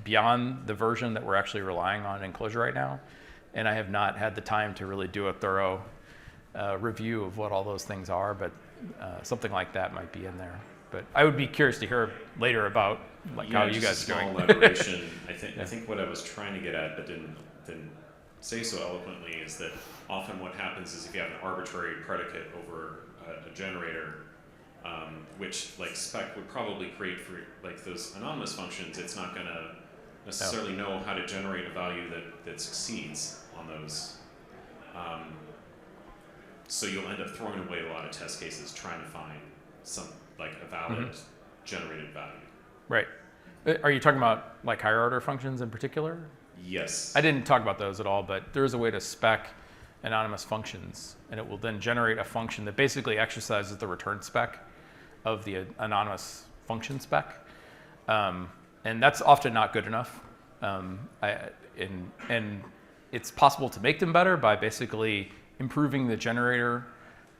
beyond the version that we're actually relying on in Clojure right now, and I have not had the time to really do a thorough review of what all those things are, but something like that might be in there. But I would be curious to hear later about how you guys are doing. Small elaboration. I think what I was trying to get at, but didn't say so eloquently, is that often what happens is if you have an arbitrary predicate over a generator, which Spec would probably create for those anonymous functions, it's not going to necessarily know how to generate a value that succeeds on those. So you'll end up throwing away a lot of test cases trying to find a valid generated value. Right. Are you talking about higher order functions in particular? Yes. I didn't talk about those at all, but there is a way to spec anonymous functions, and it will then generate a function that basically exercises the return spec of the anonymous function spec. And that's often not good enough. And it's possible to make them better by basically improving the generator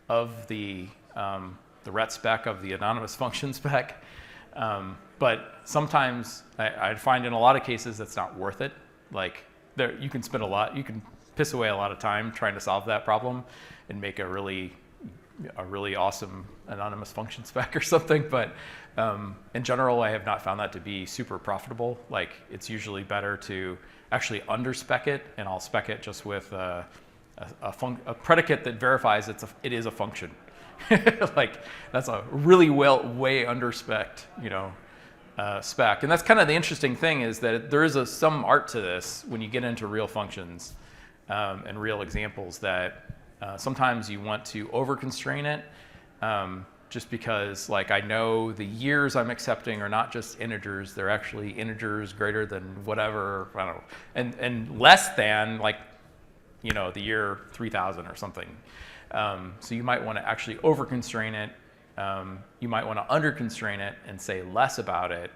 of the ret spec of the anonymous function spec. But sometimes I find in a lot of cases that's not worth it. You can piss away a lot of time trying to solve that problem and make a really awesome anonymous function spec or something. But in general, I have not found that to be super profitable. It's usually better to actually under-spec it, and I'll spec it just with a predicate that verifies it is a function. That's a really way under-spec'd, spec. And that's kind of the interesting thing, is that there is some art to this when you get into real functions and real examples, that sometimes you want to over-constrain it just because I know the years I'm accepting are not just integers, they're actually integers greater than whatever, I don't know, and less than the year 3000 or something. So you might want to actually over-constrain it. You might want to under-constrain it and say less about it,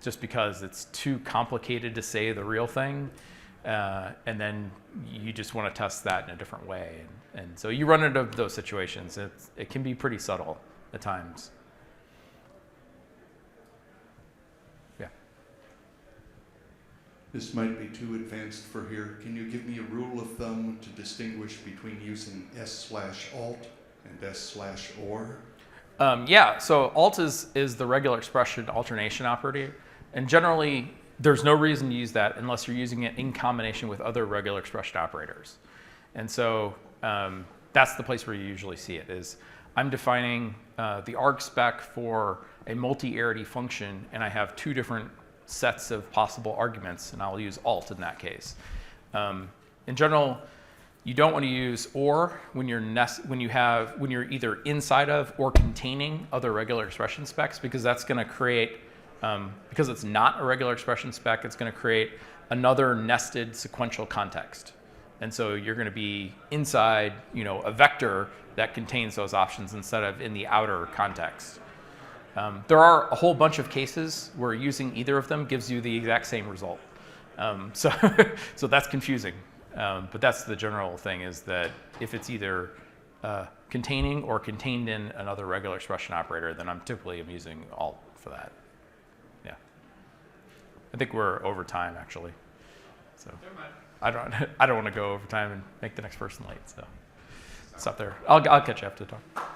just because it's too complicated to say the real thing. and then you just want to test that in a different way. And so you run into those situations. It can be pretty subtle at times. Yeah. This might be too advanced for here. Can you give me a rule of thumb to distinguish between using s/alt and s/or? Yeah, so alt is the regular expression alternation operator. And generally, there's no reason to use that unless you're using it in combination with other regular expression operators. And so that's the place where you usually see it, is I'm defining the arg spec for a multi-arity function, and I have two different sets of possible arguments, and I'll use alt in that case. In general, you don't want to use or when you're either inside of or containing other regular expression specs, because that's going to create, because it's not a regular expression spec, it's going to create another nested sequential context. And so you're going to be inside, a vector that contains those options instead of in the outer context. There are a whole bunch of cases where using either of them gives you the exact same result. So that's confusing. But that's the general thing, is that if it's either containing or contained in another regular expression operator, then I'm typically using alt for that. Yeah. I think we're over time, actually. So I don't want to go over time and make the next person late. So stop there. I'll catch you after the talk.